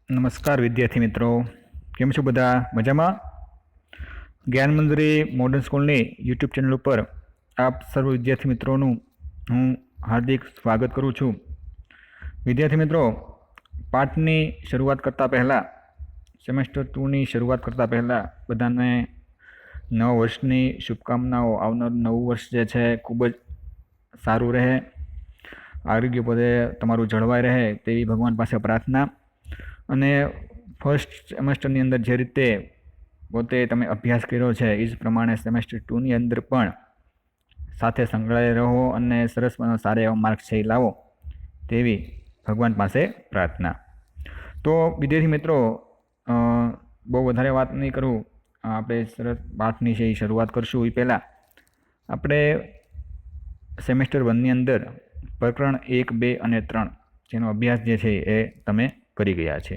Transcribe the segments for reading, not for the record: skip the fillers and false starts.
નમસ્કાર વિદ્યાર્થી મિત્રો, કેમ છો બધા? મજામાં? જ્ઞાન મંદિર મોડર્ન સ્કૂલની યુટ્યુબ ચેનલ ઉપર આપ સર્વ વિદ્યાર્થી મિત્રોનું હું હાર્દિક સ્વાગત કરું છું. વિદ્યાર્થી મિત્રો, પાઠની શરૂઆત કરતાં પહેલાં, સેમેસ્ટર 2ની શરૂઆત કરતાં પહેલાં બધાને નવા વર્ષની શુભકામનાઓ. આવનાર નવું વર્ષ જે છે ખૂબ જ સારું રહે, આરોગ્ય પદે તમારું જળવાઈ રહે તેવી ભગવાન પાસે પ્રાર્થના. અને ફર્સ્ટ સેમેસ્ટરની અંદર જે રીતે પોતે તમે અભ્યાસ કર્યો છે એ જ પ્રમાણે સેમેસ્ટર 2ની અંદર પણ સાથે સંકળાયેલા રહો અને સરસ સારા એવા માર્ક્સ છે એ લાવો તેવી ભગવાન પાસે પ્રાર્થના. તો વિદ્યાર્થી મિત્રો, બહુ વધારે વાત નહીં કરું, આપણે સરસ પાઠની છે એ શરૂઆત કરશું. એ પહેલાં આપણે સેમેસ્ટર 1ની અંદર પ્રકરણ 1, 2 અને 3 જેનો અભ્યાસ જે છે એ તમે કરી ગયા છે.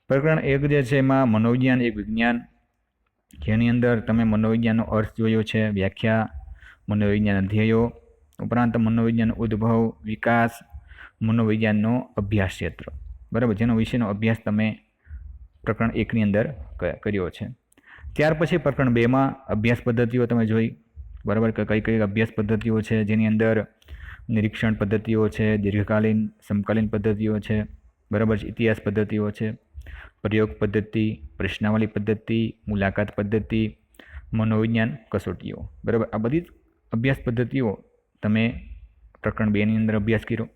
પ્રકરણ 1 જે છે એમાં મનોવિજ્ઞાન એક વિજ્ઞાન, જેની અંદર તમે મનોવિજ્ઞાનનો અર્થ જોયો છે, વ્યાખ્યા, મનોવિજ્ઞાન ધ્યેયો, ઉપરાંત મનોવિજ્ઞાન ઉદ્ભવ, વિકાસ, મનોવિજ્ઞાનનો અભ્યાસ ક્ષેત્ર, બરાબર, જેનો વિષયનો અભ્યાસ તમે પ્રકરણ 1ની અંદર કર્યો છે. ત્યાર પછી પ્રકરણ 2માં અભ્યાસ પદ્ધતિઓ તમે જોઈ, બરાબર, કે કઈ કઈ અભ્યાસ પદ્ધતિઓ છે, જેની અંદર નિરીક્ષણ પદ્ધતિઓ છે, દીર્ઘકાલીન સમકાલીન પદ્ધતિઓ છે, બરાબર, ઇતિહાસ પદ્ધતિઓ છે, પ્રયોગ પદ્ધતિ, પ્રશ્નાવલી પદ્ધતિ, મુલાકાત પદ્ધતિ, મનોવિજ્ઞાન કસોટીઓ, બરાબર, આ બધી અભ્યાસ પદ્ધતિઓ તમે પ્રકરણ 2ની અંદર અભ્યાસ કર્યો.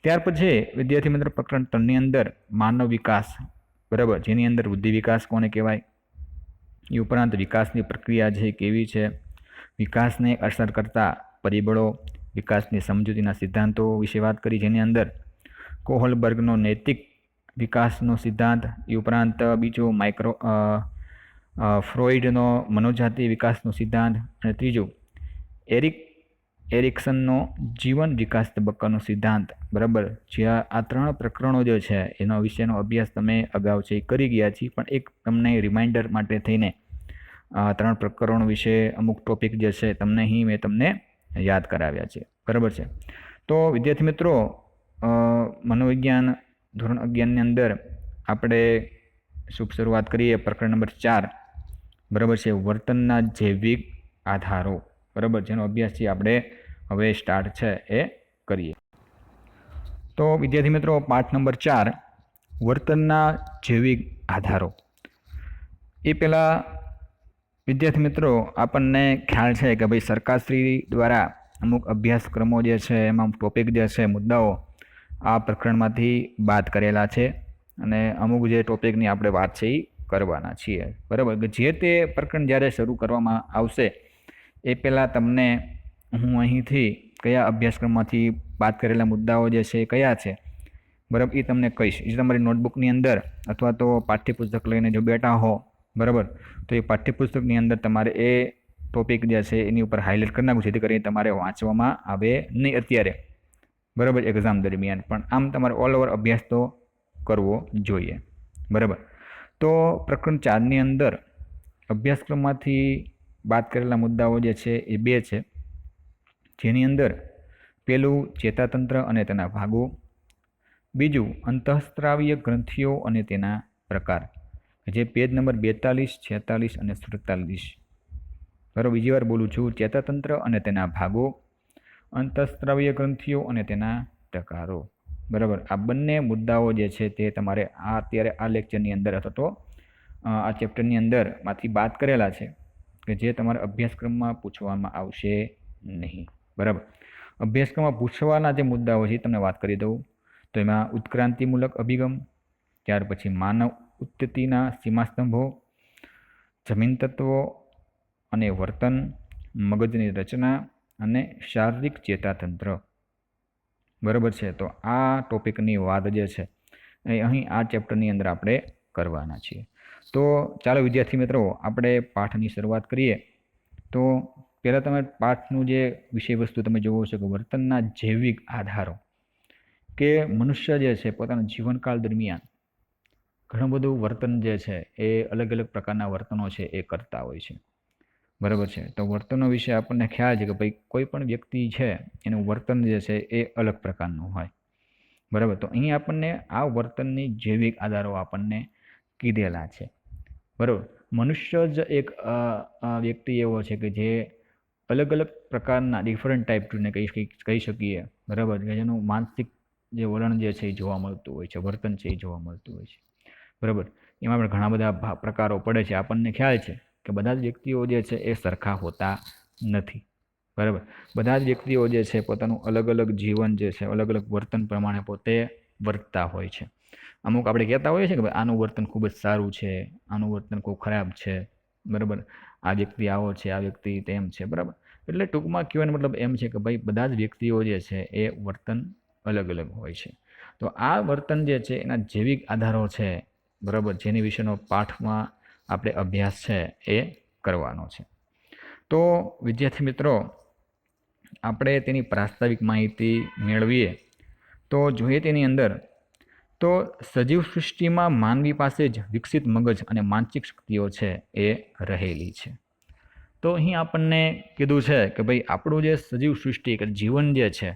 ત્યાર પછી વિદ્યાર્થી મિત્ર પ્રકરણ 3ની અંદર માનવ વિકાસ, બરાબર, જેની અંદર બુદ્ધિ વિકાસ કોને કહેવાય, એ ઉપરાંત વિકાસની પ્રક્રિયા છે કેવી છે, વિકાસને અસર કરતા પરિબળો, વિકાસની સમજૂતીના સિદ્ધાંતો વિશે વાત કરી, જેની અંદર કોહલબર્ગનો નૈતિક વિકાસનો સિદ્ધાંત, એ ઉપરાંત બીજો ફ્રોઇડનો મનોજાતિ વિકાસનો સિદ્ધાંત, અને ત્રીજું એરિક્સનનો જીવન વિકાસ તબક્કાનો સિદ્ધાંત, બરાબર. જ્યાં આ 3 પ્રકરણો જે છે એનો વિષયનો અભ્યાસ તમે અગાઉ છે કરી ગયા છીએ, પણ એક તમને રિમાઇન્ડર માટે થઈને આ 3 પ્રકરણો વિશે અમુક ટોપિક જે છે મેં તમને યાદ કરાવ્યા છે, બરાબર છે. તો વિદ્યાર્થી મિત્રો, મનોવિજ્ઞાન ધોરણ 11ની અંદર આપણે શુભ શરૂઆત કરીએ. પ્રકરણ નંબર 4, બરાબર છે, વર્તનના જૈવિક આધારો, બરાબર, જેનો અભ્યાસ છે આપણે હવે સ્ટાર્ટ છે એ કરીએ. તો વિદ્યાર્થી મિત્રો, પાઠ નંબર 4, વર્તનના જૈવિક આધારો. એ પહેલાં વિદ્યાર્થી મિત્રો આપણને ખ્યાલ છે કે ભાઈ સરકારશ્રી દ્વારા અમુક અભ્યાસક્રમો જે છે એમાં ટોપિક જે છે, મુદ્દાઓ આ પ્રકરણમાંથી બાદ કરેલા છે, અને અમુક જે ટોપિકની આપણે વાત છે એ કરવાના છીએ, બરાબર. કે જે તે પ્રકરણ જ્યારે શરૂ કરવામાં આવશે એ પહેલાં તમને હું અહીંથી કયા અભ્યાસક્રમમાંથી બાદ કરેલા મુદ્દાઓ જે છે એ કયા છે, બરાબર, એ તમને કહીશ. એ તમારી નોટબુકની અંદર અથવા તો પાઠ્યપુસ્તક લઈને જો બેઠા હો, બરાબર, તો એ પાઠ્યપુસ્તકની અંદર તમારે એ ટોપિક જે છે એની ઉપર હાઇલાઇટ કરી નાખવું, જેથી કરીને તમારે વાંચવામાં આવે નહીં અત્યારે, બરાબર, એક્ઝામ દરમિયાન, પણ આમ તમારે ઓલ ઓવર અભ્યાસ તો કરવો જોઈએ, બરાબર. તો પ્રકરણ 4ની અંદર અભ્યાસક્રમમાંથી બાદ કરેલા મુદ્દાઓ જે છે એ 2 છે, જેની અંદર પહેલું ચેતાતંત્ર અને તેના ભાગો, બીજું અંતઃસ્ત્રાવીય ગ્રંથિઓ અને તેના પ્રકાર, જે પેજ નંબર 42, 46 અને 47, બરાબર. બીજી વાર બોલું છું, ચેતાતંત્ર અને તેના ભાગો, અંતઃસ્ત્રાવીય ગ્રંથિઓ અને તેના પ્રકારો, બરાબર. આ બંને મુદ્દાઓ જે છે તે તમારે અત્યારે આ લેક્ચરની અંદર અથવા તો આ ચેપ્ટરની અંદર માંથી બાદ કરેલા છે, કે જે તમારા અભ્યાસક્રમમાં પૂછવામાં આવશે નહીં, બરાબર. અભ્યાસક્રમમાં પૂછવાના જે મુદ્દાઓ છે તમને વાત કરી દઉં. તો એમાં ઉત્ક્રાંતિમૂલક અભિગમ, ત્યાર પછી માનવ ઉત્પત્તિના સીમાસ્તંભો, જમીન તત્વો અને વર્તન, મગજની રચના અને શારીરિક ચેતાતંત્ર, બરાબર છે. તો આ ટોપિકની વાત જે છે એ અહીં આ ચેપ્ટરની અંદર આપણે કરવાના છીએ. તો ચાલો વિદ્યાર્થી મિત્રો, આપણે પાઠની શરૂઆત કરીએ. તો પહેલાં તમે પાઠનું જે વિષય વસ્તુ તમે જોવો છો કે વર્તનના જૈવિક આધારો, કે મનુષ્ય જે છે પોતાના જીવનકાળ દરમિયાન ઘણું બધું વર્તન જે છે એ અલગ અલગ પ્રકારના વર્તનો છે એ કરતા હોય છે, બરાબર છે. તો વર્તનો વિશે આપણને ખ્યાલ છે કે ભાઈ કોઈ પણ વ્યક્તિ છે એનું વર્તન જે છે એ અલગ પ્રકારનું હોય, બરાબર. તો અહીં આપણને આ વર્તનની જૈવિક આધારો આપણને કીધેલા છે. બરાબર. મનુષ્ય જ એક વ્યક્તિ એવો છે કે જે અલગ અલગ પ્રકારના ડિફરન્ટ ટાઈપને કહી શકીએ, બરાબર, કે જેનું માનસિક જે વલણ જે છે એ જોવા મળતું હોય છે, વર્તન છે એ જોવા મળતું હોય છે. બરાબર. એમાં પણ ઘણા બધા પ્રકારો પડે છે. આપણને ખ્યાલ છે કે બધા જ વ્યક્તિઓ જે છે એ સરખા હોતા નથી. બરાબર. બધા જ વ્યક્તિઓ જે છે પોતાનું અલગ અલગ જીવન જે છે અલગ અલગ વર્તન પ્રમાણે પોતે વર્તતા હોય છે. અમુક આપણે કહેતા હોઈએ છીએ કે ભાઈ આનું વર્તન ખૂબ જ સારું છે, આનું વર્તન ખૂબ ખરાબ છે. બરાબર. આ વ્યક્તિ આવો છે, આ વ્યક્તિ તેમ છે. બરાબર. એટલે ટૂંકમાં કહેવાનો મતલબ એમ છે કે ભાઈ બધા જ વ્યક્તિઓ જે છે એ વર્તન અલગ અલગ હોય છે. તો આ વર્તન જે છે એના જૈવિક આધારો છે, બરાબર, જેની વિશેનો પાઠમાં આપણે અભ્યાસ છે એ કરવાનો છે. તો વિદ્યાર્થી મિત્રો, આપણે તેની પ્રાસ્તાવિક માહિતી મેળવીએ તો જોઈએ તેની અંદર તો સજીવ સૃષ્ટિમાં માનવી પાસે જ વિકસિત મગજ અને માનસિક શક્તિઓ છે એ રહેલી છે. તો અહીં આપણને કીધું છે કે ભાઈ આપણું જે સજીવ સૃષ્ટિ કે જીવન જે છે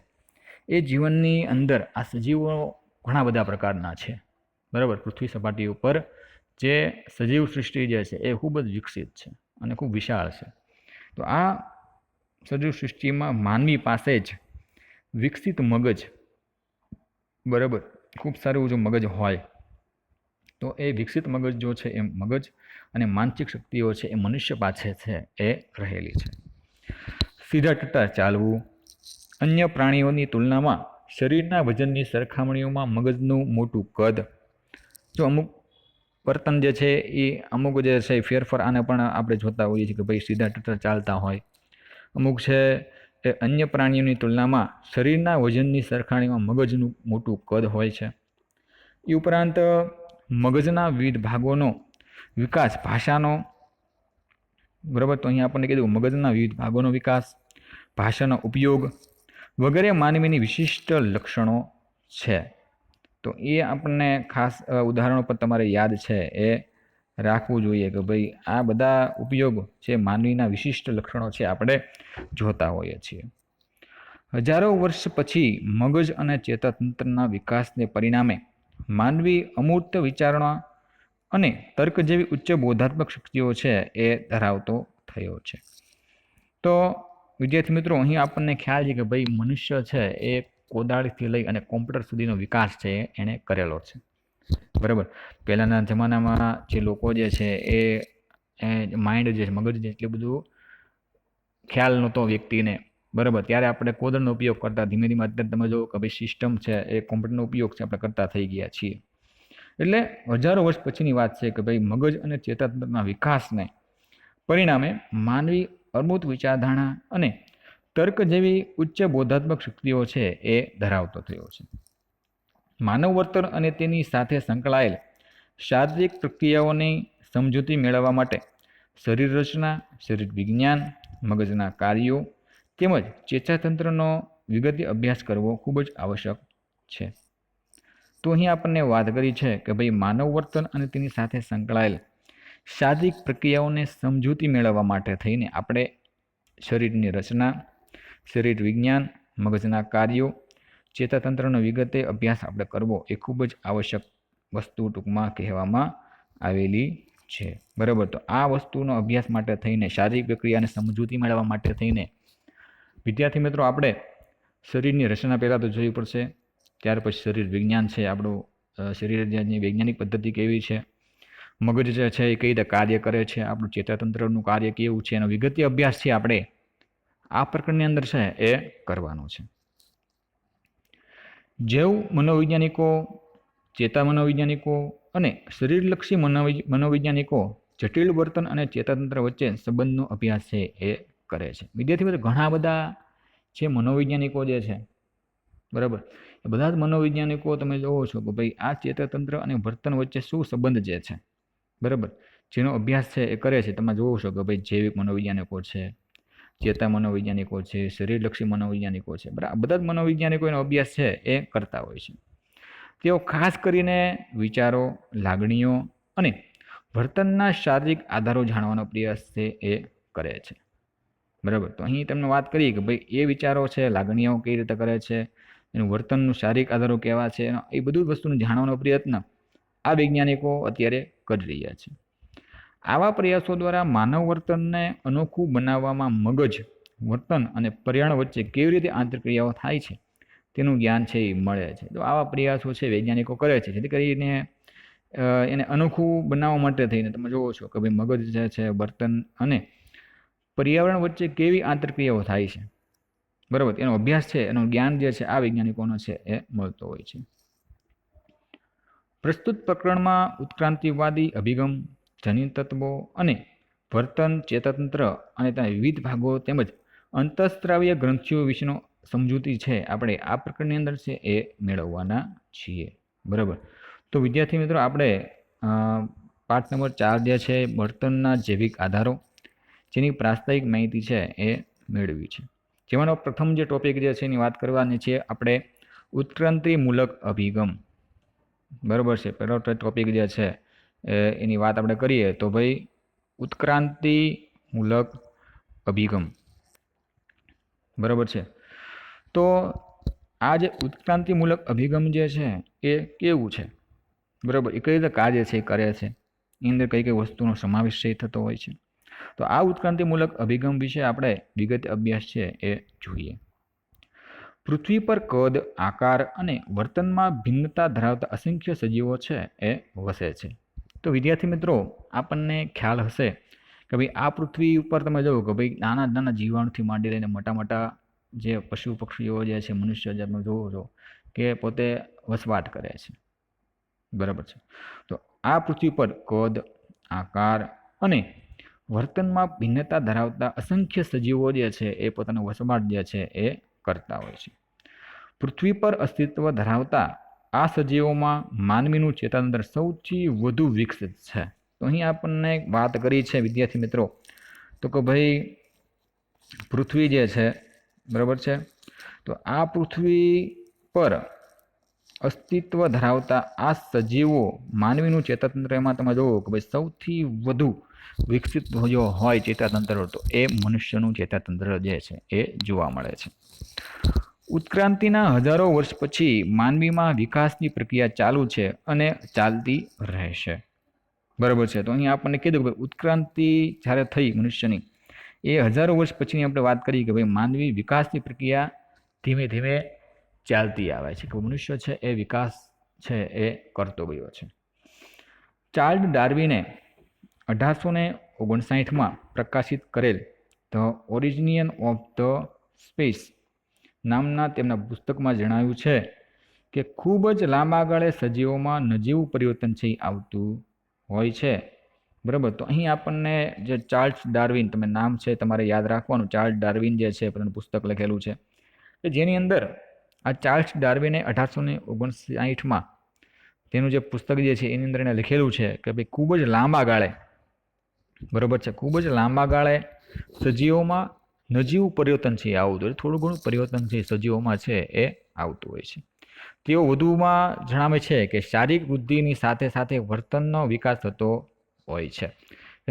એ જીવનની અંદર આ સજીવો ઘણા બધા પ્રકારના છે. બરાબર. પૃથ્વી સપાટી ઉપર જે સજીવ સૃષ્ટિ જે છે એ ખૂબ જ વિકસિત છે અને ખૂબ વિશાળ છે. તો આ સજીવ સૃષ્ટિમાં માનવી પાસે જ વિકસિત મગજ, બરાબર, ખૂબ સારું જો મગજ હોય તો એ વિકસિત મગજ જો છે એ મગજ અને માનસિક શક્તિઓ છે એ મનુષ્ય પાસે છે એ રહેલી છે. સીધા ટટ્ટા ચાલવું, અન્ય પ્રાણીઓની તુલનામાં શરીરના વજનની સરખામણીઓમાં મગજનું મોટું કદ. જો અમુક વર્તન જે છે એ અમુક જે છે ફેરફાર આને પણ આપણે જોતા હોઈએ છીએ કે ભાઈ સીધા ટટ્ટા ચાલતા હોય. અમુક છે એ અન્ય પ્રાણીઓની તુલનામાં શરીરના વજનની સરખામણીમાં મગજનું મોટું કદ હોય છે. એ ઉપરાંત મગજના વિવિધ ભાગોનો વિકાસ, ભાષાનો, બરાબર, તો અહીંયા આપણને કીધું મગજના વિવિધ ભાગોનો વિકાસ, ભાષાનો ઉપયોગ વગેરે માનવીની વિશિષ્ટ લક્ષણો છે. તો એ આપણને ખાસ ઉદાહરણો પર તમારે યાદ છે એ રાખવું જોઈએ કે ભાઈ આ બધા ઉપયોગ છે માનવીના વિશિષ્ટ લક્ષણો છે આપણે જોતા હોઈએ છીએ. હજારો વર્ષ પછી મગજ અને ચેતાતંત્રના વિકાસને પરિણામે માનવી અમૂર્ત વિચારણા અને તર્ક જેવી ઉચ્ચ બોધાત્મક શક્તિઓ છે એ ધરાવતો થયો છે. તો વિદ્યાર્થી મિત્રો, અહીં આપણને ખ્યાલ છે કે ભાઈ મનુષ્ય છે એ કોદાળીથી લઈ અને કોમ્પ્યુટર સુધીનો વિકાસ છે એણે કરેલો છે. બરાબર. પહેલાંના જમાનામાં જે લોકો જે છે એ માઇન્ડ જે છે, મગજ જે એટલું બધું ખ્યાલ નહોતો વ્યક્તિને. બરાબર. ત્યારે આપણે કોદળનો ઉપયોગ કરતા. ધીમે ધીમે અત્યારે તમે જો કે ભાઈ સિસ્ટમ છે એ કોમ્પ્યુટરનો ઉપયોગ છે આપણે કરતા થઈ ગયા છીએ. એટલે હજારો વર્ષ પછીની વાત છે કે ભાઈ મગજ અને ચેતાતંત્રના વિકાસને પરિણામે માનવી અમૂર્ત વિચારધારણા અને તર્ક જેવી ઉચ્ચ બોધાત્મક શક્તિઓ છે એ ધરાવતો થયો છે. માનવ વર્તન અને તેની સાથે સંકળાયેલ શારીરિક પ્રક્રિયાઓની સમજૂતી મેળવવા માટે શરીર રચના, શરીર વિજ્ઞાન, મગજના કાર્યો તેમજ ચેતાતંત્રનો વિગતે અભ્યાસ કરવો ખૂબ જ આવશ્યક છે. તો અહીં આપણને વાત કરી છે કે ભાઈ માનવ વર્તન અને તેની સાથે સંકળાયેલ શારીરિક પ્રક્રિયાઓને સમજૂતી મેળવવા માટે થઈને આપણે શરીરની રચના, શરીર વિજ્ઞાન, મગજના કાર્યો, ચેતાતંત્રનો વિગતે અભ્યાસ આપણે કરવો એ ખૂબ જ આવશ્યક વસ્તુ ટૂંકમાં કહેવામાં આવેલી છે. બરાબર. તો આ વસ્તુનો અભ્યાસ માટે થઈને, શારીરિક પ્રક્રિયાને સમજૂતી મેળવવા માટે થઈને વિદ્યાર્થી મિત્રો આપણે શરીરની રચના પહેલાં તો જોવી પડશે. ત્યાર પછી શરીર વિજ્ઞાન છે, આપણું શરીરની વૈજ્ઞાનિક પદ્ધતિ કેવી છે, મગજ જે છે એ કઈ રીતે કાર્ય કરે છે, આપણું ચેતાતંત્રનું કાર્ય કેવું છે, એનો વિગતે અભ્યાસ છે આપણે આ પ્રકરણની અંદર છે એ કરવાનો છે. જૈવ મનોવૈજ્ઞાનિકો, ચેતા મનોવૈજ્ઞાનિકો અને શરીરલક્ષી મનોવૈજ્ઞાનિકો જટિલ વર્તન અને ચેતાતંત્ર વચ્ચે સંબંધનો અભ્યાસ છે એ કરે છે. વિદ્યાર્થી મિત્રો, ઘણા બધા જે મનોવૈજ્ઞાનિકો જે છે, બરાબર, એ બધા જ મનોવૈજ્ઞાનિકો તમે જોવો છો કે ભાઈ આ ચેતાતંત્ર અને વર્તન વચ્ચે શું સંબંધ જે છે, બરાબર, જેનો અભ્યાસ છે એ કરે છે. તમે જોવો છો કે ભાઈ જૈવિક મનોવૈજ્ઞાનિકો છે, ચેતા મનોવૈજ્ઞાનિકો છે, શરીરલક્ષી મનોવૈજ્ઞાનિકો છે, બરાબર, બધા જ મનોવૈજ્ઞાનિકો એનો અભ્યાસ છે એ કરતા હોય છે. તેઓ ખાસ કરીને વિચારો, લાગણીઓ અને વર્તનના શારીરિક આધારો જાણવાનો પ્રયાસ છે એ કરે છે. બરાબર. તો અહીં તમને વાત કરી કે ભાઈ એ વિચારો છે, લાગણીઓ કઈ રીતે કરે છે, એનું વર્તનનું શારીરિક આધારો કેવા છે, એ બધું વસ્તુને જાણવાનો પ્રયત્ન આ વૈજ્ઞાનિકો અત્યારે કરી રહ્યા છે. આવા પ્રયાસો દ્વારા માનવ વર્તનને અનોખું બનાવવામાં મગજ, વર્તન અને પર્યાવરણ વચ્ચે કેવી રીતે આંતરક્રિયાઓ થાય છે તેનું જ્ઞાન છે એ મળે છે. તો આવા પ્રયાસો છે વૈજ્ઞાનિકો કરે છે, જેથી કરીને એને અનોખું બનાવવા માટે થઈને તમે જોવો છો કે ભાઈ મગજ જે છે, વર્તન અને પર્યાવરણ વચ્ચે કેવી આંતરક્રિયાઓ થાય છે, બરાબર, એનો અભ્યાસ છે, એનું જ્ઞાન જે છે આ વૈજ્ઞાનિકોનો છે એ મળતો હોય છે. પ્રસ્તુત પ્રકરણમાં ઉત્ક્રાંતિવાદી અભિગમ, જનીન તત્વો અને વર્તન, ચેતાતંત્ર અને તેના વિવિધ ભાગો તેમજ અંતઃસ્ત્રાવીય ગ્રંથિઓ વિશેનો સમજૂતી છે આપણે આ પ્રકરણની અંદર છે એ મેળવવાના છીએ. બરાબર. તો વિદ્યાર્થી મિત્રો, આપણે પાઠ નંબર 4 જે છે વર્તનના જૈવિક આધારો, જેની પ્રાસ્તાવિક માહિતી છે એ મેળવી છે. જેમાંનો પ્રથમ જે ટોપિક જે છે એની વાત કરવાની છે આપણે ઉત્ક્રાંતિમૂલક અભિગમ. બરાબર છે. પહેલો ટોપિક જે છે એની વાત આપણે કરીએ તો ભાઈ ઉત્ક્રાંતિમૂલક અભિગમ. બરાબર છે. તો આ જે ઉત્ક્રાંતિમૂલક અભિગમ જે છે એ કેવું છે, બરાબર, એ કઈ રીતે કાર્ય છે કરે છે, એની અંદર કઈ કઈ વસ્તુનો સમાવેશ થતો હોય છે. તો આ ઉત્ક્રાંતિમૂલક અભિગમ વિશે આપણે વિગતે અભ્યાસ છે એ જોઈએ. પૃથ્વી પર કદ, આકાર અને વર્તનમાં ભિન્નતા ધરાવતા અસંખ્ય સજીવો છે એ વસે છે. તો વિદ્યાર્થી મિત્રો, આપણને ખ્યાલ હશે કે ભાઈ આ પૃથ્વી ઉપર તમે જુઓ કે ભાઈ નાના નાના જીવાણુથી માંડી લઈને મોટા મોટા જે પશુ પક્ષીઓ જે છે, મનુષ્ય જે તમે જોવો છો કે પોતે વસવાટ કરે છે. બરાબર છે. તો આ પૃથ્વી પર કદ, આકાર અને વર્તનમાં ભિન્નતા ધરાવતા અસંખ્ય સજીવો જે છે એ પોતાનો વસવાટ જે છે એ કરતા હોય છે. પૃથ્વી પર અસ્તિત્વ ધરાવતા આ સજીવોમાં માનવીનું ચેતાતંત્ર સૌથી વધુ વિકસિત છે. તો અહીં આપણને વાત કરી છે વિદ્યાર્થી મિત્રો, તો કે ભાઈ પૃથ્વી જે છે, બરાબર છે, તો આ પૃથ્વી પર અસ્તિત્વ ધરાવતા આ સજીવો માનવીનું ચેતાતંત્ર એમાં તમે જુઓ કે ભાઈ સૌથી વધુ વિકસિત જો હોય ચેતાતંત્ર તો એ મનુષ્યનું ચેતાતંત્ર જે છે એ જોવા મળે છે. ઉત્ક્રાંતિના હજારો વર્ષ પછી માનવીમાં વિકાસની પ્રક્રિયા ચાલુ છે અને ચાલતી રહેશે. બરાબર છે. તો અહીંયા આપણને કીધું કે ભાઈ ઉત્ક્રાંતિ જ્યારે થઈ મનુષ્યની, એ હજારો વર્ષ પછીની આપણે વાત કરી કે ભાઈ માનવી વિકાસની પ્રક્રિયા ધીમે ધીમે ચાલતી આવે છે, કે મનુષ્ય છે એ વિકાસ છે એ કરતો ગયો છે. ચાર્લ્સ ડાર્વિને 1859માં પ્રકાશિત કરેલ the origin of the species નામના તેમના પુસ્તકમાં જણાવ્યું છે કે ખૂબ જ લાંબા ગાળે સજીવોમાં નજીવું પરિવર્તન છે આવતું હોય છે. બરાબર. તો અહીં આપણને જે ચાર્લ્સ ડાર્વિન, તમે નામ છે તમારે યાદ રાખવાનું, ચાર્લ્સ ડાર્વિન જે છે પોતાનું પુસ્તક લખેલું છે કે જેની અંદર આ ચાર્લ્સ ડાર્વિને 1859માં તેનું જે પુસ્તક જે છે એની અંદર એને લખેલું છે કે ભાઈ ખૂબ જ લાંબા ગાળે, બરાબર છે, ખૂબ જ લાંબા ગાળે સજીવોમાં નજીવું પરિવર્તન છે આવતું હોય, થોડું ઘણું પરિવર્તન છે સજીવોમાં છે એ આવતું હોય છે. તેઓ વધુમાં જણાવે છે કે શારીરિક વૃદ્ધિની સાથે સાથે વર્તનનો વિકાસ થતો હોય છે.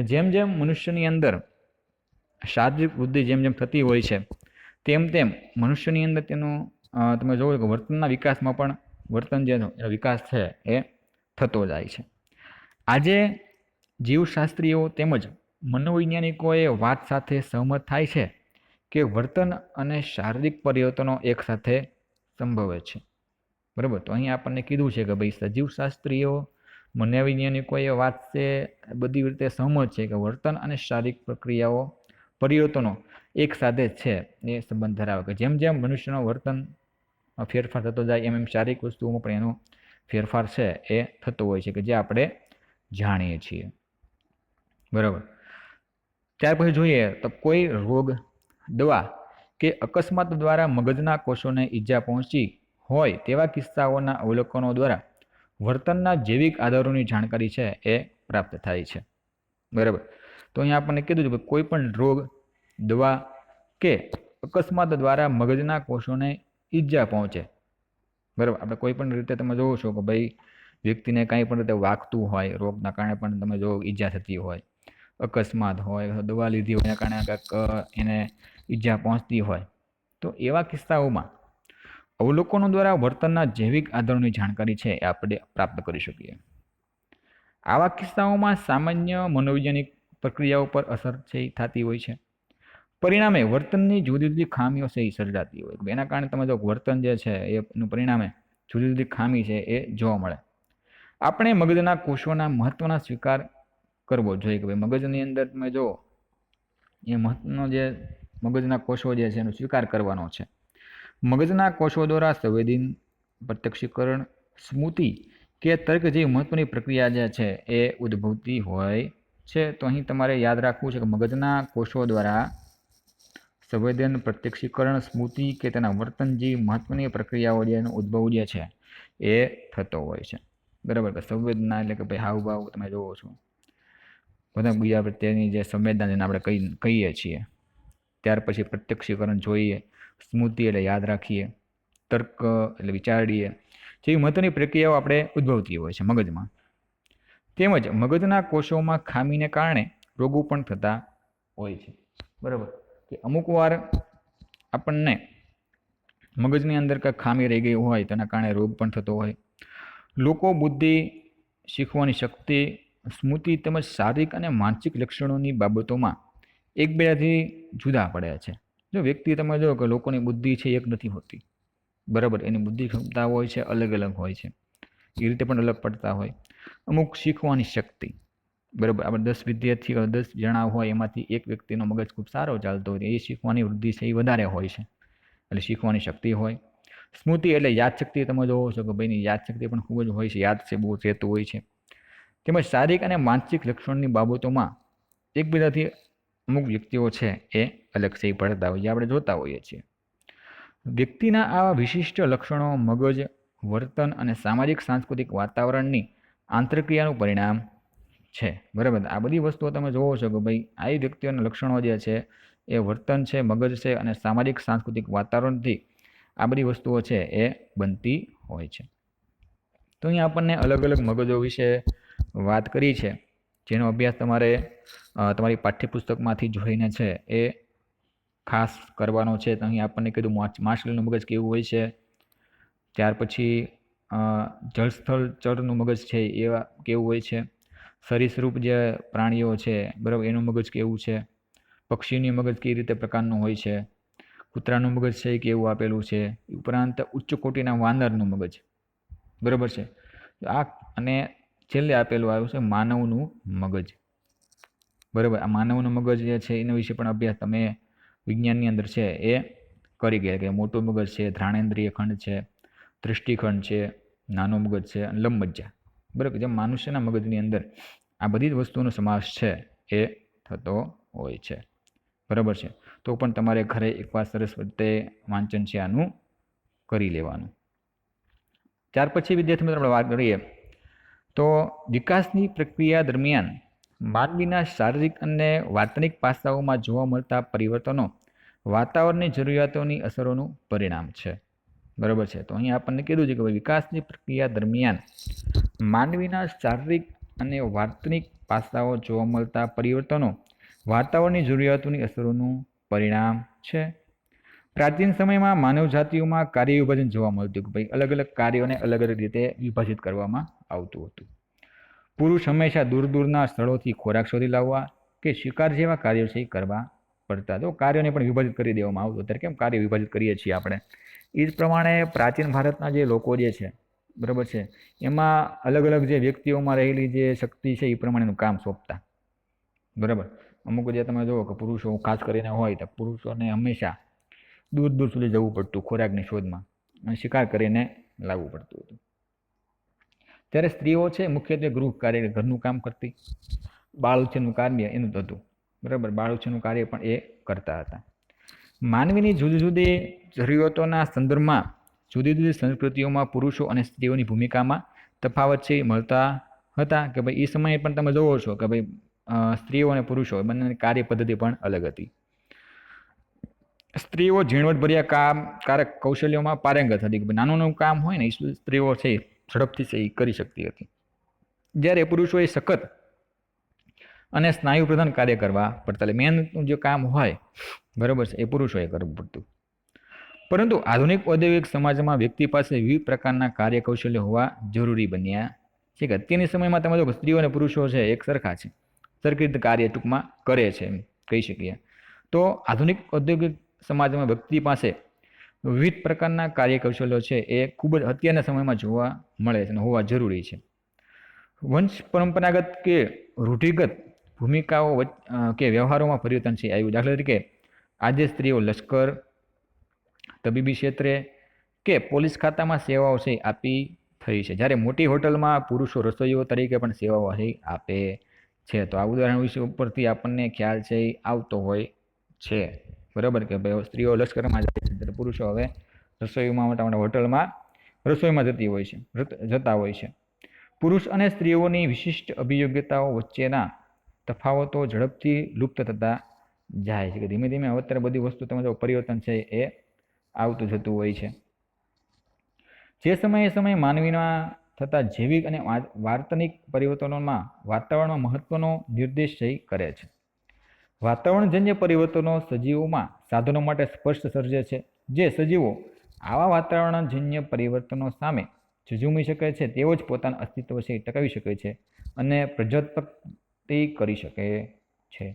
જેમ જેમ મનુષ્યની અંદર શારીરિક વૃદ્ધિ જેમ જેમ થતી હોય છે તેમ તેમ મનુષ્યની અંદર તેનું તમે જોવો કે વર્તનના વિકાસમાં પણ વર્તન જે વિકાસ છે એ થતો જાય છે. આજે જીવશાસ્ત્રીઓ તેમજ મનોવૈજ્ઞાનિકોએ વાત સાથે સહમત થાય છે કે વર્તન અને શારીરિક પરિવર્તનો એકસાથે સંભવે છે. બરાબર. તો અહીં આપણને કીધું છે કે ભાઈ સજીવશાસ્ત્રીઓ, મનોવૈજ્ઞાનિકોએ વાત છે બધી રીતે સહમત છે કે વર્તન અને શારીરિક પ્રક્રિયાઓ, પરિવર્તનો એક સાથે છે એ સંબંધ ધરાવે, કે જેમ જેમ મનુષ્યનો વર્તન ફેરફાર થતો જાય એમ એમ શારીરિક વસ્તુઓમાં પણ એનો ફેરફાર છે એ થતો હોય છે, કે જે આપણે જાણીએ છીએ. બરાબર. ત્યાર પછી જોઈએ તો કોઈ રોગ, દવા કે અકસ્માત દ્વારા મગજના કોષોને ઈજા પહોંચી હોય તેવા કિસ્સાઓના અવલોકનો દ્વારા વર્તનના જૈવિક આધારોની જાણકારી છે એ પ્રાપ્ત થાય છે. બરાબર. તો અહીંયા આપણને કીધું છે કે કોઈ પણ રોગ, દવા કે અકસ્માત દ્વારા મગજના કોષોને ઈજા પહોંચે. બરાબર. આપણે કોઈ પણ રીતે તમે જોવો છો કે ભાઈ વ્યક્તિને કાંઈ પણ રીતે વાગતું હોય, રોગના કારણે પણ તમે જો ઈજા થતી હોય, અકસ્માત હોય, દવા લીધી હોય એના કારણે કાંઈક એને ઈજા પહોંચતી હોય, તો એવા કિસ્સાઓમાં અવલોકનો દ્વારા વર્તનના જૈવિક આધારોની જાણકારી છે એ આપણે પ્રાપ્ત કરી શકીએ. આવા કિસ્સાઓમાં સામાન્ય મનોવૈજ્ઞાનિક પ્રક્રિયાઓ પર અસર છે એ થતી હોય છે. પરિણામે વર્તનની જુદી જુદી ખામીઓ છે એ સર્જાતી હોય. એના કારણે તમે જો વર્તન જે છે એનું પરિણામે જુદી જુદી ખામી છે એ જોવા મળે. આપણે મગજના કોષોના મહત્વના સ્વીકાર કરવો જોઈએ કે ભાઈ મગજની અંદર તમે જો એ મહત્વનો જે મગજના કોષો જે છે એનો સ્વીકાર કરવાનો છે. મગજના કોષો દ્વારા સંવેદન, પ્રત્યક્ષીકરણ, સ્મૃતિ કે તર્ક જેવી મહત્વની પ્રક્રિયા જે છે એ ઉદ્ભવતી હોય છે. તો અહીં તમારે યાદ રાખવું છે કે મગજના કોષો દ્વારા સંવેદન, પ્રત્યક્ષીકરણ, સ્મૃતિ કે તેના વર્તન જેવી મહત્વની પ્રક્રિયાઓ જેનો ઉદ્ભવ જે છે એ થતો હોય છે. બરાબર કે સંવેદના એટલે કે ભાઈ હાવભાવ તમે જોવો છો, બધા બીજા પ્રત્યેની જે સંવેદના જેને આપણે કહીએ છીએ. ત્યાર પછી પ્રત્યક્ષીકરણ જોઈએ, સ્મૃતિ એટલે યાદ રાખીએ, તર્ક એટલે વિચારીએ, જેવી મહત્વની પ્રક્રિયાઓ આપણે ઉદ્ભવતી હોય છે મગજમાં. તેમજ મગજના કોષોમાં ખામીને કારણે રોગો પણ થતા હોય છે. બરાબર કે અમુક વાર આપણને મગજની અંદર કંઈક ખામી રહી ગઈ હોય તેના કારણે રોગ પણ થતો હોય. લોકો બુદ્ધિ, શીખવાની શક્તિ, સ્મૃતિ તેમજ શારીરિક અને માનસિક લક્ષણોની બાબતોમાં એકબીજાથી જુદા પડે છે. જો વ્યક્તિ તમે જો કે લોકોની બુદ્ધિ છે એક નથી હોતી. બરાબર, એની બુદ્ધિ ક્ષમતા હોય છે અલગ અલગ હોય છે, એ રીતે પણ અલગ પડતા હોય. અમુક શીખવાની શક્તિ, બરાબર, આપણે 10 વિદ્યાર્થીઓ 10 જણા હોય એમાંથી એક વ્યક્તિનો મગજ ખૂબ સારો ચાલતો હોય એ શીખવાની વૃદ્ધિ છે એ વધારે હોય છે, એટલે શીખવાની શક્તિ હોય. સ્મૃતિ એટલે યાદશક્તિ, તમે જોવો છો કે ભાઈની યાદશક્તિ પણ ખૂબ જ હોય છે, યાદ છે બહુ રહેતું હોય છે. તેમજ શારીરિક અને માનસિક લક્ષણોની બાબતોમાં એકબીજાથી અમુક વ્યક્તિઓ છે એ અલગ છે પડતા હોય, જે આપણે જોતા હોઈએ છીએ. વ્યક્તિના આવા વિશિષ્ટ લક્ષણો મગજ, વર્તન અને સામાજિક સાંસ્કૃતિક વાતાવરણની આંતરક્રિયાનું પરિણામ છે. બરાબર, આ બધી વસ્તુઓ તમે જોવો છો કે ભાઈ આવી વ્યક્તિઓના લક્ષણો જે છે એ વર્તન છે, મગજ છે અને સામાજિક સાંસ્કૃતિક વાતાવરણથી આ બધી વસ્તુઓ છે એ બનતી હોય છે. તો અહીંયા આપણને અલગ અલગ મગજો વિશે વાત કરી છે, જેનો અભ્યાસ તમારે તમારી પાઠ્યપુસ્તકમાંથી જોઈને છે એ ખાસ કરવાનો છે. તો અહીં આપણને કીધું માછલીનું મગજ કેવું હોય છે, ત્યાર પછી જળસ્થળ ચરનું મગજ છે એવા કેવું હોય છે, સરીસૃપ જે પ્રાણીઓ છે બરાબર એનું મગજ કેવું છે, પક્ષીની મગજ કેવી રીતે પ્રકારનું હોય છે, કૂતરાનું મગજ છે એ કેવું આપેલું છે, ઉપરાંત ઉચ્ચ કોટીના વાનરનું મગજ, બરાબર છે આ, અને છેલ્લે આપેલું આવ્યું છે માનવનું મગજ. બરાબર, આ માનવનું મગજ જે છે એના વિશે પણ અભ્યાસ તમે વિજ્ઞાનની અંદર છે એ કરી ગયા કે મોટું મગજ છે, ધ્રાણેન્દ્રિય ખંડ છે, દૃષ્ટિખંડ છે, નાનો મગજ છે અને લંબમજ્જા. બરાબર, જેમ મનુષ્યના મગજની અંદર આ બધી જ વસ્તુનો સમાવેશ છે એ થતો હોય છે. બરાબર છે, તો પણ તમારે ઘરે એકવાર સરસ રીતે વાંચન છે આનું કરી લેવાનું. ત્યાર પછી વિદ્યાર્થી મિત્રો આપણે વાત કરીએ તો વિકાસની પ્રક્રિયા દરમિયાન માનવીના શારીરિક અને વાર્તનિક પાસાઓમાં જોવા મળતા પરિવર્તનો વાતાવરણની જરૂરિયાતોની અસરોનું પરિણામ છે. બરાબર છે, તો અહીં આપણને કીધું છે કે વિકાસની પ્રક્રિયા દરમિયાન માનવીના શારીરિક અને વાર્તનિક પાસાઓ જોવા મળતા પરિવર્તનો વાતાવરણની જરૂરિયાતોની અસરોનું પરિણામ છે. પ્રાચીન સમયમાં માનવ જાતિઓમાં કાર્ય વિભાજન જોવા મળતું કે ભાઈ અલગ અલગ કાર્યોને અલગ અલગ રીતે વિભાજિત કરવામાં આવતું હતું. પુરુષ હંમેશા દૂર દૂરના સ્થળોથી ખોરાક શોધી લાવવા કે શિકાર જેવા કાર્યો છે કરવા પડતા. તો કાર્યોને પણ વિભાજિત કરી દેવામાં આવતું. અત્યારે કેમ કાર્ય વિભાજિત કરીએ છીએ આપણે, એ જ પ્રમાણે પ્રાચીન ભારતના જે લોકો જે છે બરાબર છે એમાં અલગ અલગ જે વ્યક્તિઓમાં રહેલી જે શક્તિ છે એ પ્રમાણેનું કામ સોંપતા. બરાબર, અમુક જે તમે જુઓ કે પુરુષો ખાસ કરીને હોય તો પુરુષોને હંમેશા દૂર દૂર સુધી જવું પડતું ખોરાકની શોધમાં અને શિકાર કરીને લાવવું પડતું હતું. ત્યારે સ્ત્રીઓ છે મુખ્યત્વે ગૃહ કાર્ય, ઘરનું કામ કરતી, બાળ ઉછેરનું કાર્ય એનું હતું. બરાબર, બાળ ઉછેરનું કાર્ય પણ એ કરતા હતા. માનવીની જુદી જુદી જરૂરિયાતોના સંદર્ભમાં જુદી જુદી સંસ્કૃતિઓમાં પુરુષો અને સ્ત્રીઓની ભૂમિકામાં તફાવત છે મળતા હતા કે ભાઈ એ સમયે પણ તમે જોવો છો કે ભાઈ સ્ત્રીઓ અને પુરુષો બંનેની કાર્ય પદ્ધતિ પણ અલગ હતી. સ્ત્રીઓ ઝીણવટભર્યા કારક કૌશલ્યોમાં પારંગત હતી કે નાનું નાનું કામ હોય ને એ સ્ત્રીઓ છે ઝડપથી છે એ કરી શકતી હતી, જ્યારે પુરુષોએ સખત અને સ્નાયુ પ્રધાન કાર્ય કરવા પડતા. એટલે મેનનું જે કામ હોય બરાબર છે એ પુરુષોએ કરવું પડતું. પરંતુ આધુનિક ઔદ્યોગિક સમાજમાં વ્યક્તિ પાસે વિવિધ પ્રકારના કાર્યકૌશલ્ય હોવા જરૂરી બન્યા છે કે અત્યારની સમયમાં તમે જો સ્ત્રીઓ અને પુરુષો છે એક સરખા છે, સરખી રીતે કાર્ય ટૂંકમાં કરે છે એમ કહી શકીએ. તો આધુનિક ઔદ્યોગિક સમાજમાં વ્યક્તિ પાસે વિવિધ પ્રકારના કાર્યકૌશલ્યો છે એ ખૂબ જ અત્યારના સમયમાં જોવા મળે છે અને હોવા જરૂરી છે. વંશ પરંપરાગત કે રૂઢિગત ભૂમિકાઓ કે વ્યવહારોમાં પરિવર્તન છે આવ્યું. દાખલા તરીકે આજે સ્ત્રીઓ લશ્કર, તબીબી ક્ષેત્રે કે પોલીસ ખાતામાં સેવાઓ છે આપી થઈ છે, જ્યારે મોટી હોટલમાં પુરુષો રસોઈઓ તરીકે પણ સેવાઓ આપે છે. તો આ ઉદાહરણ વિશે ઉપરથી આપણને ખ્યાલ છે આવતો હોય છે, બરાબર, કે ભાઈ સ્ત્રીઓ લશ્કરમાં જાય છે ત્યારે પુરુષો હવે રસોઈમાં મોટા મોટા હોટલમાં રસોઈમાં જતા હોય છે. પુરુષ અને સ્ત્રીઓની વિશિષ્ટ અભિયોગ્યતાઓ વચ્ચેના તફાવતો ઝડપથી લુપ્ત થતા જાય છે કે ધીમે ધીમે હવે અત્યારે બધી વસ્તુ તમે જો પરિવર્તન છે એ આવતું જતું હોય છે. જે સમયે માનવીના થતા જૈવિક અને વાર્તનિક પરિવર્તનોમાં વાતાવરણમાં મહત્વનો નિર્દેશ કરે છે. વાતાવરણજન્ય પરિવર્તનો સજીવોમાં સાધનો માટે સ્પષ્ટ સર્જે છે. જે સજીવો આવા વાતાવરણજન્ય પરિવર્તનો સામે ઝઝૂમી શકે છે તેઓ જ પોતાના અસ્તિત્વ છે ટકાવી શકે છે અને પ્રજોત્પત્તિ કરી શકે છે.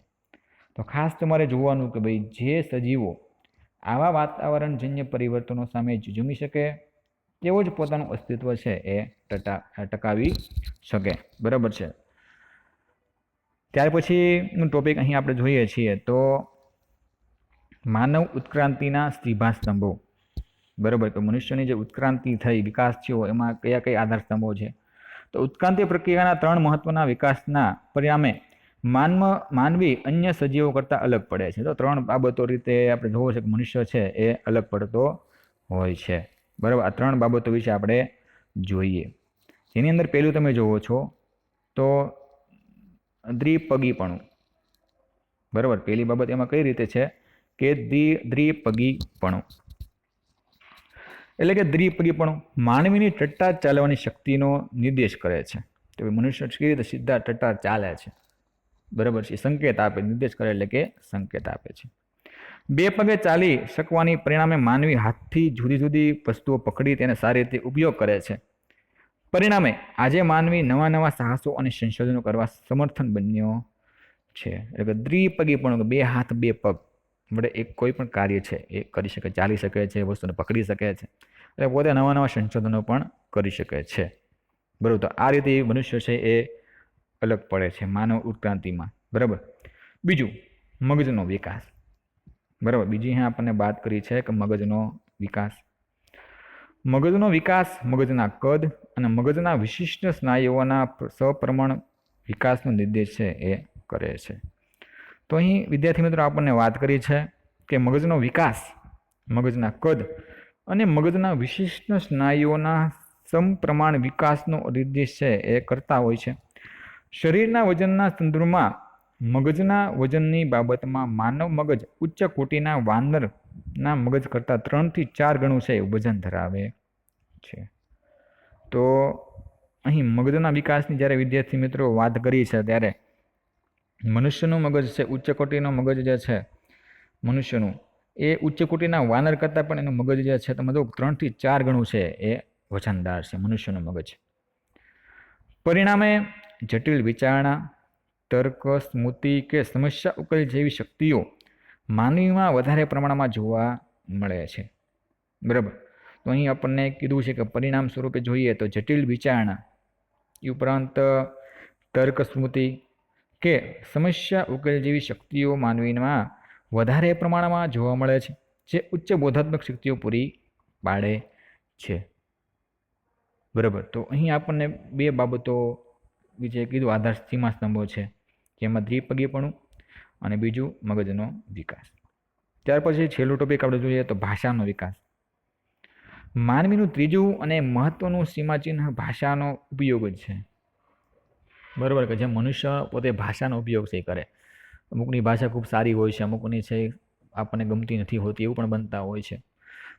તો ખાસ તમારે જોવાનું કે ભાઈ જે સજીવો આવા વાતાવરણજન્ય પરિવર્તનો સામે ઝઝૂમી શકે તેઓ જ પોતાનું અસ્તિત્વ છે એ ટકાવી શકે, બરાબર છે. ત્યાર પછીનું ટોપિક અહીં આપણે જોઈએ છીએ તો માનવ ઉત્ક્રાંતિના સ્ત્રીભા સ્તંભો, બરાબર. તો મનુષ્યની જે ઉત્ક્રાંતિ થઈ, વિકાસ થયો, એમાં કયા કયા આધાર સ્તંભો છે? તો ઉત્ક્રાંતિ પ્રક્રિયાના 3 મહત્વના વિકાસના પરિણામે માનવી અન્ય સજીવો કરતાં અલગ પડે છે. તો 3 બાબતો રીતે આપણે જોવો છે કે મનુષ્ય છે એ અલગ પડતો હોય છે, બરાબર. આ 3 બાબતો વિશે આપણે જોઈએ. જેની અંદર પહેલું તમે જોવો છો તો દ્વિપગીપણું, બરાબર. પહેલી બાબત એમાં કઈ રીતે છે કે દ્વિપગીપણું એટલે કે દ્વિપગીપણું માનવીની ટટ્ટાર ચાલવાની શક્તિનો નિર્દેશ કરે છે. તો મનુષ્ય કેવી રીતે સીધા ટટ્ટાર ચાલે છે, બરાબર છે, સંકેત આપે, નિર્દેશ કરે એટલે કે સંકેત આપે છે. 2 પગે ચાલી શકવાની પરિણામે માનવી હાથથી જુદી જુદી વસ્તુઓ પકડી તેને સારી રીતે ઉપયોગ કરે છે. પરિણામે આજે માનવી નવા સાહસો અને સંશોધનો કરવા સમર્થન બન્યો છે. એટલે કે દ્વિપગીપણું, 2 હાથ 2 પગ વડે એક કોઈ પણ કાર્ય છે એ કરી શકે, ચાલી શકે છે, વસ્તુને પકડી શકે છે, એટલે પોતે નવા સંશોધનો પણ કરી શકે છે, બરાબર. તો આ રીતે મનુષ્ય છે એ અલગ પડે છે માનવ ઉત્ક્રાંતિમાં, બરાબર. બીજું, મગજનો વિકાસ, બરાબર. બીજી અહીંયા આપણને વાત કરી છે કે મગજનો વિકાસ. મગજનો વિકાસ મગજના કદ અને મગજના વિશિષ્ટ સ્નાયુઓના સપ્રમાણ વિકાસનો નિર્દેશ છે એ કરે છે. તો અહીં વિદ્યાર્થી મિત્રો આપણને વાત કરી છે કે મગજનો વિકાસ મગજના કદ અને મગજના વિશિષ્ટ સ્નાયુઓના સમપ્રમાણ વિકાસનો નિર્દેશ છે એ કરતા હોય છે. શરીરના વજનના સંદર્ભમાં મગજના વજનની બાબતમાં માનવ મગજ ઉચ્ચ કોટીના વાનરના મગજ કરતાં 3 થી 4 ગણું છે વજન ધરાવે છે. તો અહીં મગજના વિકાસની જ્યારે વિદ્યાર્થી મિત્રો વાત કરી છે ત્યારે મનુષ્યનું મગજ છે, ઉચ્ચ કોટીનું મગજ જે છે મનુષ્યનું, એ ઉચ્ચ કોટીના વાનર કરતાં પણ એનું મગજ જે છે તમે જો 3 થી 4 ગણું છે એ વજનદાર છે મનુષ્યનું મગજ. પરિણામે જટિલ વિચારણા, તર્ક, સ્મૃતિ કે સમસ્યા ઉકેલ જેવી શક્તિઓ માનવીમાં વધારે પ્રમાણમાં જોવા મળે છે, બરાબર. તો અહીં આપણને કીધું છે કે પરિણામ સ્વરૂપે જોઈએ તો જટિલ વિચારણા એ ઉપરાંત તર્ક, સ્મૃતિ કે સમસ્યા ઉકેલ જેવી શક્તિઓ માનવીમાં વધારે પ્રમાણમાં જોવા મળે છે, જે ઉચ્ચ બોધાત્મક શક્તિઓ પૂરી પાડે છે, બરાબર. તો અહીં આપણને 2 બાબતો વિશે કીધું, આધાર સીમા સ્તંભો છે, જેમાં દ્વિપગીપણું અને બીજું મગજનો વિકાસ. ત્યાર પછી છેલ્લું ટોપિક આપણે જોઈએ તો ભાષાનો વિકાસ. માનવીનું ત્રીજું અને મહત્વનું સીમાચિહ્ન ભાષાનો ઉપયોગ જ છે, બરાબર. કે જે મનુષ્ય પોતે ભાષાનો ઉપયોગ છે કરે. અમુકની ભાષા ખૂબ સારી હોય છે, અમુકની છે આપણને ગમતી નથી હોતી, એવું પણ બનતા હોય છે.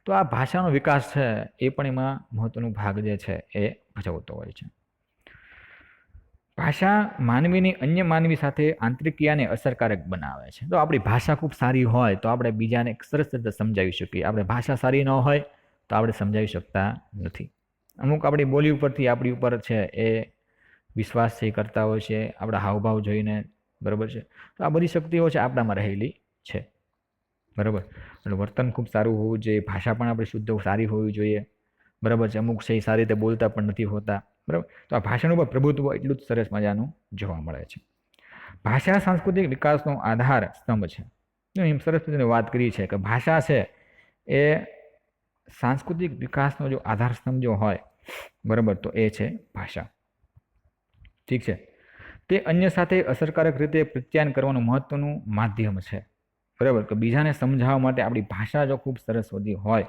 તો આ ભાષાનો વિકાસ છે એ પણ એમાં મહત્વનો ભાગ જે છે એ ભજવતો હોય છે. ભાષા માનવીની અન્ય માનવી સાથે આંતરિક ક્રિયાને અસરકારક બનાવે છે. તો આપણી ભાષા ખૂબ સારી હોય તો આપણે બીજાને સરસ રીતે સમજાવી શકીએ. આપણે ભાષા સારી ન હોય તો આપણે સમજાવી શકતા નથી. અમુક આપણી બોલી ઉપરથી આપણી ઉપર છે એ વિશ્વાસ છે કરતા હોય છે, આપણા હાવભાવ જોઈને, બરાબર છે. તો આ બધી શક્તિઓ છે આપણામાં રહેલી છે, બરાબર. એટલે વર્તન ખૂબ સારું હોવું જોઈએ, ભાષા પણ આપણે શુદ્ધ સારી હોવી જોઈએ, બરાબર છે. અમુક છે સારી રીતે બોલતા પણ નથી હોતા, બરાબર. તો આ ભાષાનું પણ પ્રભુત્વ એટલું જ સરસ મજાનું જોવા મળે છે. ભાષા સાંસ્કૃતિક વિકાસનો આધાર સ્તંભ છે. એમ સરસ મજાની વાત કરી છે કે ભાષા છે એ સાંસ્કૃતિક વિકાસનો જો આધાર સ્તંભ જો હોય, બરાબર, તો એ છે ભાષા. ઠીક છે. તે અન્ય સાથે અસરકારક રીતે પ્રત્યાયન કરવાનું મહત્વનું માધ્યમ છે, બરાબર. કે બીજાને સમજાવવા માટે આપણી ભાષા જો ખૂબ સરસ હોતી હોય,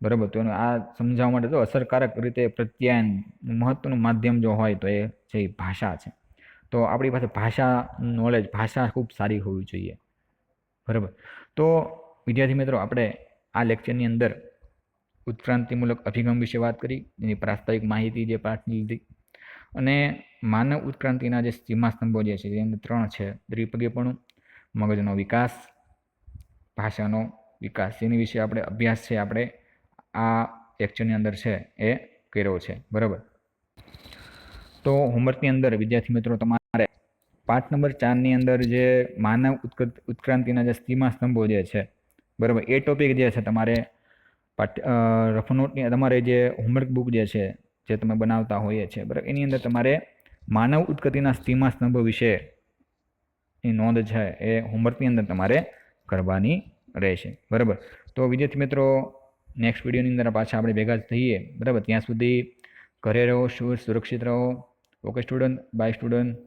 બરાબર, તો આ સમજાવવા માટે તો અસરકારક રીતે પ્રત્યાયન મહત્વનું માધ્યમ જો હોય તો એ છે ભાષા છે. તો આપણી પાસે ભાષા નોલેજ, ભાષા ખૂબ સારી હોવી જોઈએ, બરાબર. તો વિદ્યાર્થી મિત્રો, આપણે આ લેક્ચરની અંદર ઉત્ક્રાંતિમૂલક અભિગમ વિશે વાત કરી, એની પ્રાસ્તાવિક માહિતી જે પાઠની લીધી, અને માનવ ઉત્ક્રાંતિના જે સીમાસ્તંભો જે છે એની અંદર 3 છે: દ્વિપગીયપણું, મગજનો વિકાસ, ભાષાનો વિકાસ. એની વિશે આપણે અભ્યાસ છે આપણે આ લેક્ચરની અંદર છે એ કર્યો છે, બરાબર. તો હોમવર્કની અંદર વિદ્યાર્થી મિત્રો તમારે પાઠ નંબર 4ની અંદર જે માનવ ઉત્ક્રાંતિના જે સીમાસ્તંભો જે છે, બરાબર, એ ટોપિક જે છે તમારે રફ નોટની તમારે જે હોમવર્ક બુક જે છે જે તમે બનાવતા હોઈએ છે, બરાબર, એની અંદર તમારે માનવ ઉત્ક્રાંતિના સીમાસ્તંભો વિશે ની નોંધ છે એ હોમવર્કની અંદર તમારે કરવાની રહેશે, બરાબર. તો વિદ્યાર્થી મિત્રો, નેક્સ્ટ વિડીયોની અંદર પાછા આપણે ભેગા થઈએ, બરાબર. ત્યાં સુધી ઘરે રહો, સુરક્ષિત રહો. Okay student, bye student.